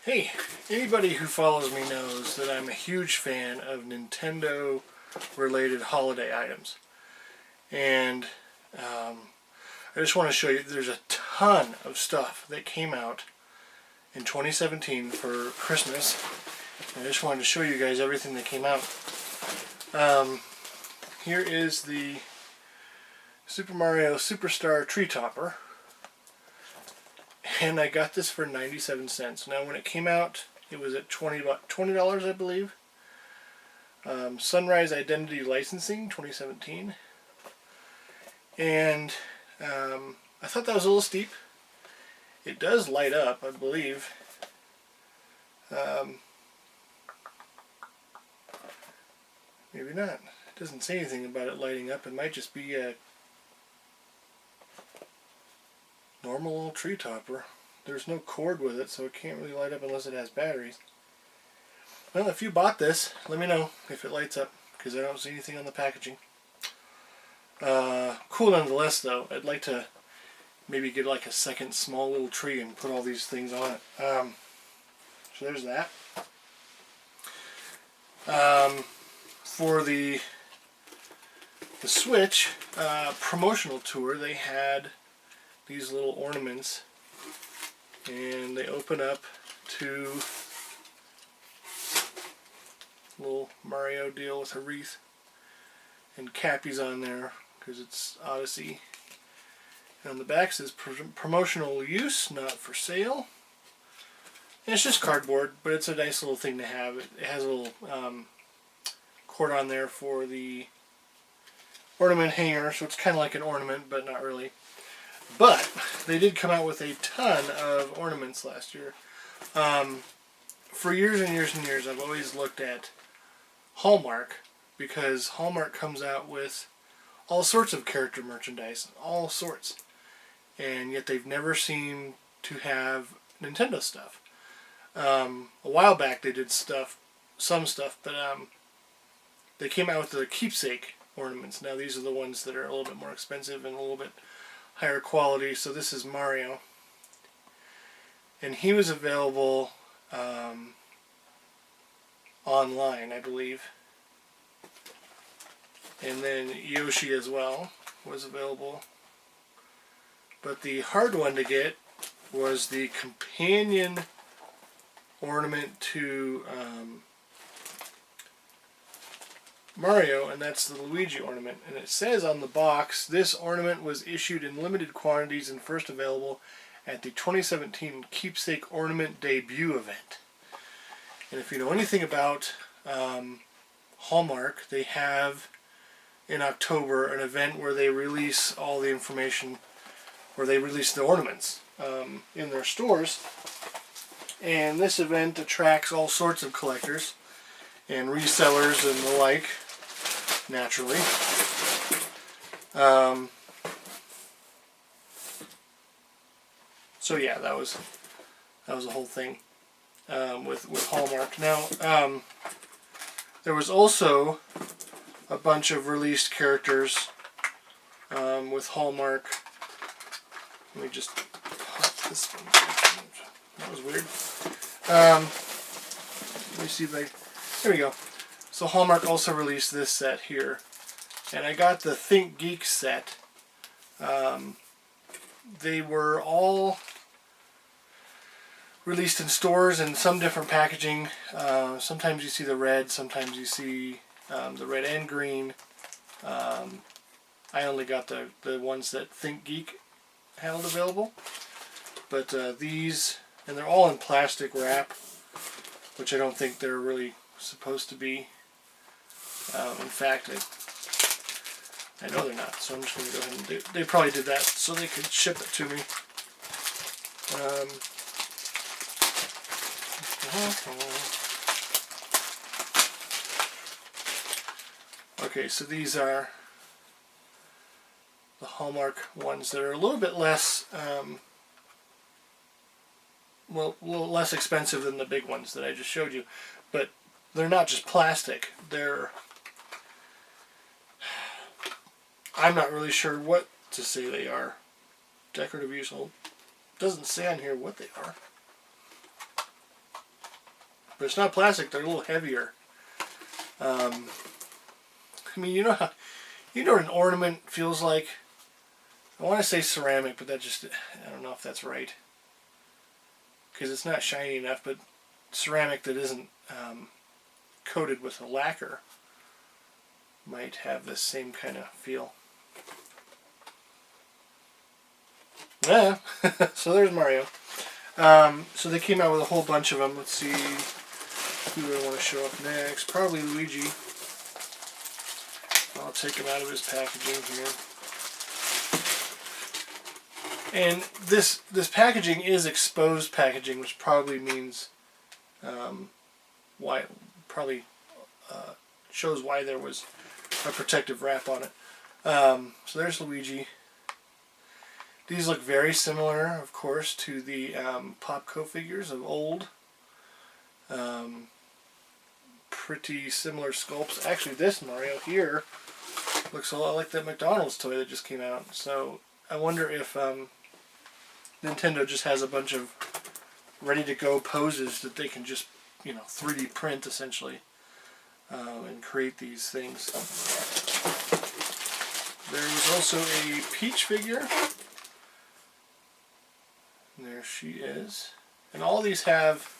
Hey, anybody who follows me knows that I'm a huge fan of Nintendo related holiday items. And I just want to show you there's a ton of stuff that came out in 2017 for Christmas. I just wanted to show you guys everything that came out. Here is the Super Mario Superstar Tree Topper. And I got this for 97 cents. Now when it came out, it was at $20, I believe. Sunrise Identity Licensing, 2017. And I thought that was a little steep. It does light up, I believe. Maybe not. It doesn't say anything about it lighting up. It might just be a normal little tree topper. There's no cord with it, so it can't really light up unless it has batteries. Well, if you bought this, let me know if it lights up, because I don't see anything on the packaging. Cool nonetheless, though. I'd like to maybe get like a second small little tree and put all these things on it. So there's that. For the Switch promotional tour, they had these little ornaments, and they open up to a little Mario deal with a wreath, and Cappy's on there because it's Odyssey. And on the back says promotional use, not for sale. And it's just cardboard, but it's a nice little thing to have. It has a little cord on there for the ornament hanger, so it's kind of like an ornament, but not really. But they did come out with a ton of ornaments last year. For years and years and years, I've always looked at Hallmark, because Hallmark comes out with all sorts of character merchandise, all sorts. And yet they've never seemed to have Nintendo stuff. A while back they did some stuff, but they came out with the keepsake ornaments. Now these are the ones that are a little bit more expensive and a little bit higher quality. So this is Mario, and he was available online, I believe, and then Yoshi as well was available. But the hard one to get was the companion ornament to Mario, and that's the Luigi ornament. And it says on the box, this ornament was issued in limited quantities and first available at the 2017 Keepsake Ornament Debut event. And if you know anything about Hallmark, they have in October an event where they release all the information, where they release the ornaments in their stores. And this event attracts all sorts of collectors and resellers and the like, naturally. So yeah, that was a whole thing with Hallmark. Now, there was also a bunch of released characters with Hallmark. Let me just pop this one. That was weird. Let me see if there we go. So Hallmark also released this set here, and I got the Think Geek set. They were all released in stores in some different packaging. Sometimes you see the red, sometimes you see the red and green. I only got the ones that Think Geek had available. But these, and they're all in plastic wrap, which I don't think they're really supposed to be. In fact, I know they're not, so I'm just going to go ahead and do. They probably did that so they could ship it to me. Okay, so these are the Hallmark ones that are a little bit less, well, a little less expensive than the big ones that I just showed you. But they're not just plastic. I'm not really sure what to say they are. Decorative use. Doesn't say on here what they are. But it's not plastic, they're a little heavier. I mean, you know what an ornament feels like? I want to say ceramic, but that just, I don't know if that's right. Because it's not shiny enough, but ceramic that isn't coated with a lacquer might have the same kind of feel. Yeah, so there's Mario. So they came out with a whole bunch of them. Let's see, who do I want to show up next? Probably Luigi. I'll take him out of his packaging here. And this packaging is exposed packaging, which probably means why, probably shows why there was a protective wrap on it. So there's Luigi. These look very similar, of course, to the Popco figures of old. Pretty similar sculpts. Actually, this Mario here looks a lot like that McDonald's toy that just came out. So I wonder if Nintendo just has a bunch of ready-to-go poses that they can just, 3D print essentially and create these things. There was also a Peach figure. There she is. And all these have,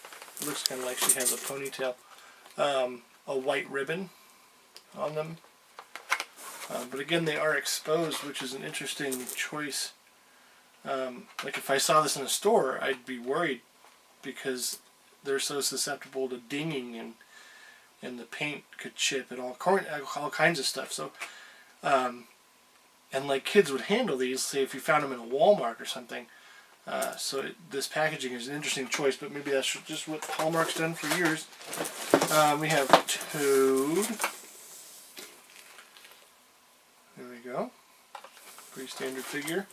it looks kind of like she has a ponytail, a white ribbon on them. But again, they are exposed, which is an interesting choice. Like if I saw this in a store, I'd be worried because they're so susceptible to dinging and the paint could chip and all kinds of stuff. So, and like kids would handle these, say if you found them in a Walmart or something. This packaging is an interesting choice, but maybe that's just what Hallmark's done for years. We have Toad. There we go. Pretty standard figure.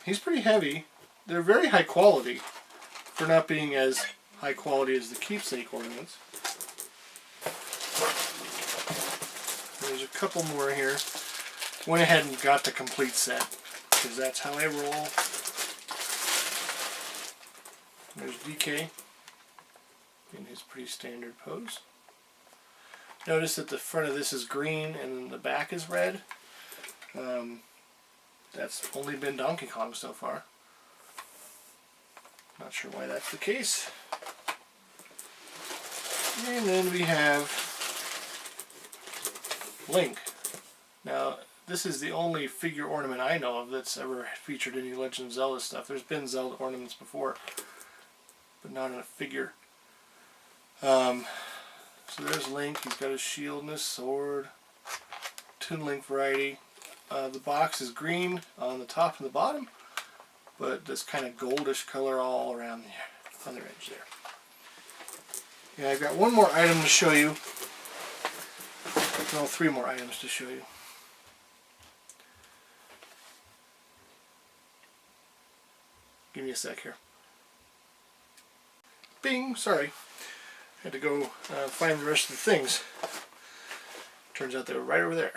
He's pretty heavy. They're very high quality for not being as high quality as the keepsake ornaments. There's a couple more here. Went ahead and got the complete set because that's how I roll. There's DK in his pretty standard pose. Notice that the front of this is green and then the back is red. That's only been Donkey Kong so far. Not sure why that's the case. And then we have Link. Now, this is the only figure ornament I know of that's ever featured any Legend of Zelda stuff. There's been Zelda ornaments before, but not in a figure. So there's Link. He's got his shield and his sword. Toon Link variety. The box is green on the top and the bottom, but this kind of goldish color all around the other edge there. Yeah, I've got one more item to show you. No, 3 more items to show you. Give me a sec here. Bing! Sorry. Had to go find the rest of the things. Turns out they were right over there.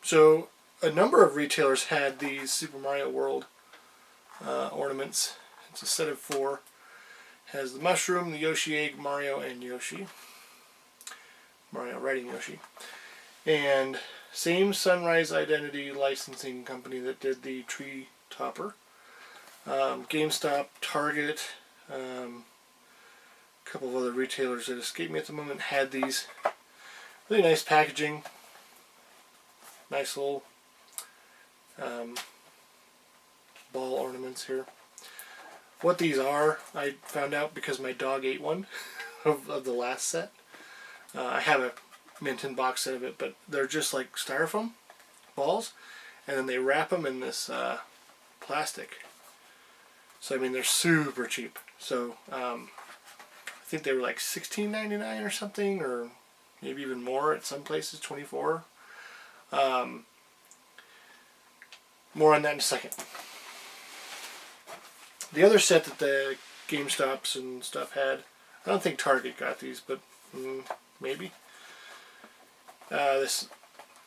So a number of retailers had these Super Mario World ornaments. It's a set of 4. Has the mushroom, the Yoshi egg, Mario, and Yoshi. Mario riding Yoshi. And same Sunrise Identity licensing company that did the tree topper. GameStop, Target, a couple of other retailers that escape me at the moment had these. Really nice packaging. Nice little ball ornaments here. What these are, I found out because my dog ate one of the last set. I have a mint-in box set of it, but they're just like styrofoam balls, and then they wrap them in this plastic. So I mean, they're super cheap. So I think they were like $16.99 or something, or maybe even more at some places, $24. More on that in a second. The other set that the GameStops and stuff had, I don't think Target got these, but maybe. This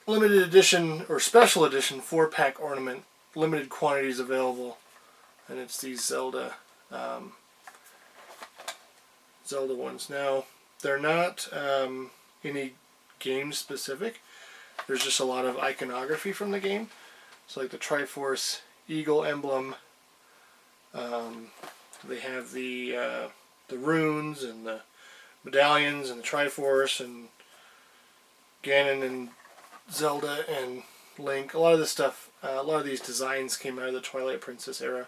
limited edition or special edition 4-pack ornament, limited quantities available, and it's these Zelda Zelda ones. Now, they're not any game specific. There's just a lot of iconography from the game. So like the Triforce Eagle emblem. They have the runes and the medallions and the Triforce and Ganon and Zelda and Link. A lot of this stuff, a lot of these designs came out of the Twilight Princess era.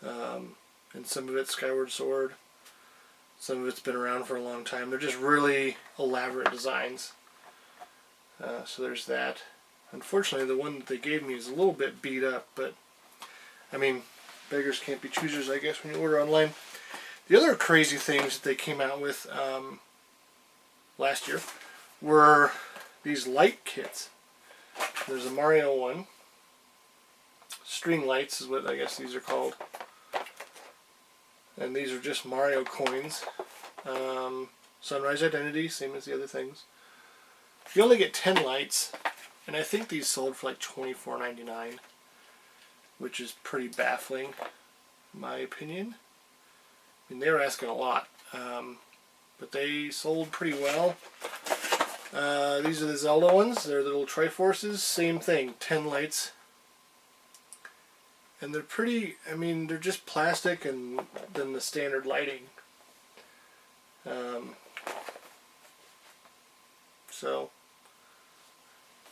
And some of it's Skyward Sword. Some of it's been around for a long time. They're just really elaborate designs. So there's that. Unfortunately, the one that they gave me is a little bit beat up, but I mean, beggars can't be choosers, I guess, when you order online. The other crazy things that they came out with last year were these light kits. There's a Mario one. String lights is what I guess these are called. And these are just Mario coins. Sunrise Identity, same as the other things. You only get 10 lights, and I think these sold for like $24.99, which is pretty baffling, in my opinion. I mean, they were asking a lot, but they sold pretty well. These are the Zelda ones. They're the little Triforces. Same thing, 10 lights. And they're pretty, I mean, they're just plastic and then the standard lighting. So,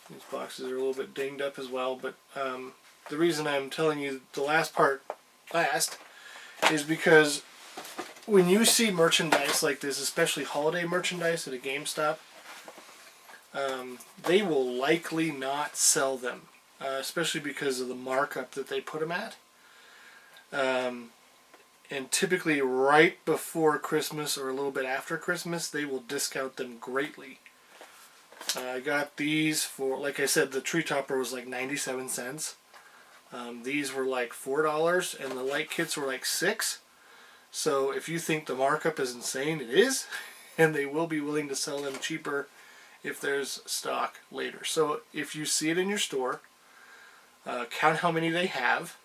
these boxes are a little bit dinged up as well, but the reason I'm telling you the last part last is because when you see merchandise like this, especially holiday merchandise at a GameStop, they will likely not sell them, especially because of the markup that they put them at. And typically right before Christmas or a little bit after Christmas, they will discount them greatly. I got these for, like I said, the tree topper was like 97 cents. These were like $4, and the light kits were like $6. So if you think the markup is insane, it is. And they will be willing to sell them cheaper if there's stock later. So if you see it in your store, count how many they have.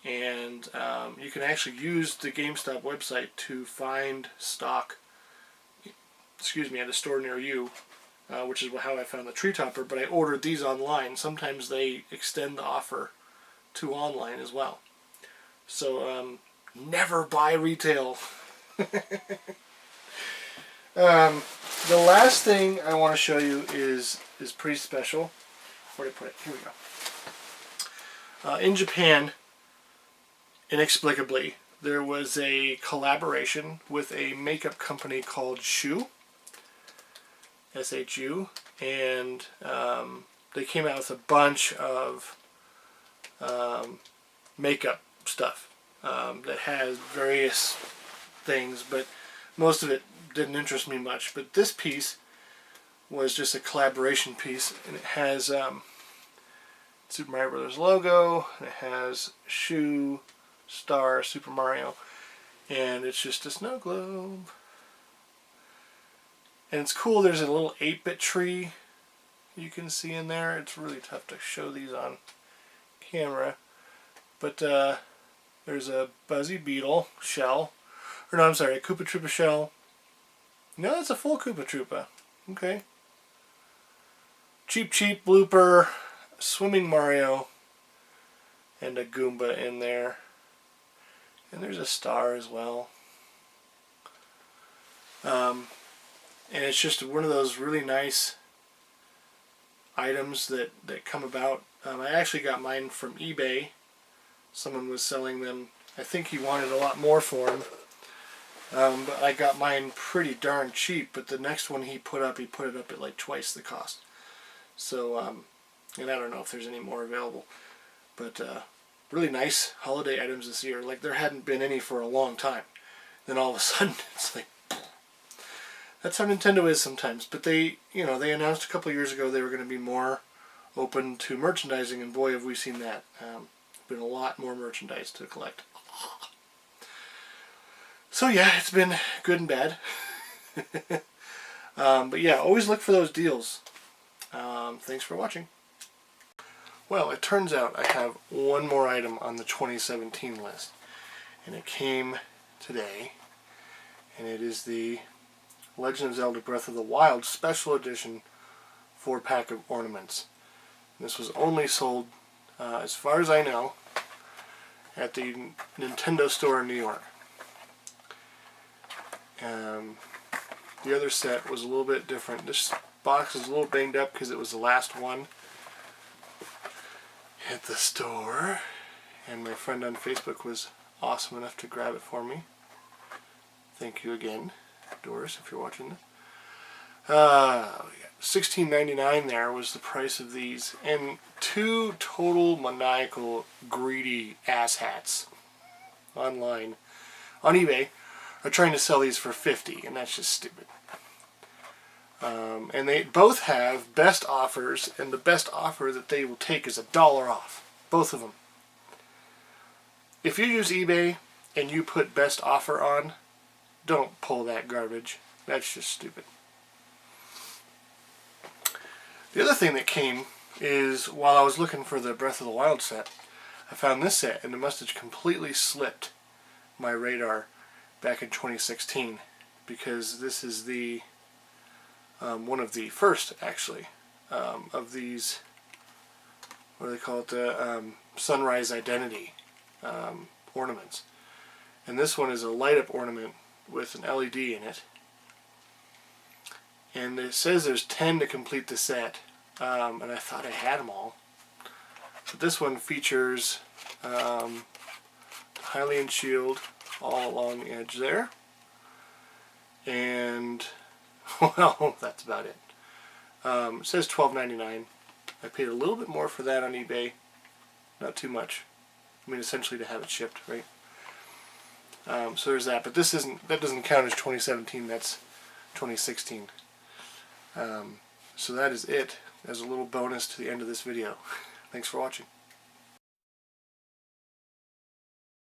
And you can actually use the GameStop website to find stock, at a store near you. Which is how I found the tree topper, but I ordered these online. Sometimes they extend the offer to online as well. So, never buy retail. The last thing I want to show you is pretty special. Where did I put it? Here we go. In Japan, inexplicably, there was a collaboration with a makeup company called SHU. SHU, and they came out with a bunch of makeup stuff that has various things, but most of it didn't interest me much. But this piece was just a collaboration piece, and it has Super Mario Brothers logo, and it has SHU, Star, Super Mario, and it's just a snow globe. And it's cool, there's a little 8-bit tree you can see in there. It's really tough to show these on camera. But there's a Buzzy Beetle shell. Or no, I'm sorry, a Koopa Troopa shell. No, that's a full Koopa Troopa. Okay. Cheep Cheep Blooper, Swimming Mario, and a Goomba in there. And there's a star as well. And it's just one of those really nice items that come about. I actually got mine from eBay. Someone was selling them. I think he wanted a lot more for them. But I got mine pretty darn cheap. But the next one he put it up at like twice the cost. So, and I don't know if there's any more available. But really nice holiday items this year. Like there hadn't been any for a long time. Then all of a sudden it's like, that's how Nintendo is sometimes. But they announced a couple of years ago they were going to be more open to merchandising, and boy, have we seen that. Been a lot more merchandise to collect. So yeah, it's been good and bad. But yeah, always look for those deals. Thanks for watching. Well, it turns out I have one more item on the 2017 list, and it came today. and it is the Legend of Zelda Breath of the Wild Special Edition 4-pack of Ornaments. This was only sold, as far as I know, at the Nintendo store in New York. The other set was a little bit different. This box is a little banged up because it was the last one at the store, and my friend on Facebook was awesome enough to grab it for me. Thank you again, Doris, if you're watching this. $16.99 there was the price of these, and two total maniacal greedy asshats online on eBay are trying to sell these for $50, and that's just stupid. And they both have best offers, and the best offer that they will take is $1 off. Both of them. If you use eBay and you put best offer on, don't pull that garbage. That's just stupid. The other thing that came is, while I was looking for the Breath of the Wild set, I found this set, and it must have completely slipped my radar back in 2016, because this is the one of the first, actually, of these, what do they call it, the Sunrise Identity ornaments. And this one is a light-up ornament with an LED in it. And it says there's 10 to complete the set, and I thought I had them all. But this one features Hylian shield all along the edge there. And, well, that's about it. It says $12.99. I paid a little bit more for that on eBay. Not too much. I mean, essentially to have it shipped, right? So there's that. But this isn't. That doesn't count as 2017. That's 2016. So that is it as a little bonus to the end of this video. Thanks for watching.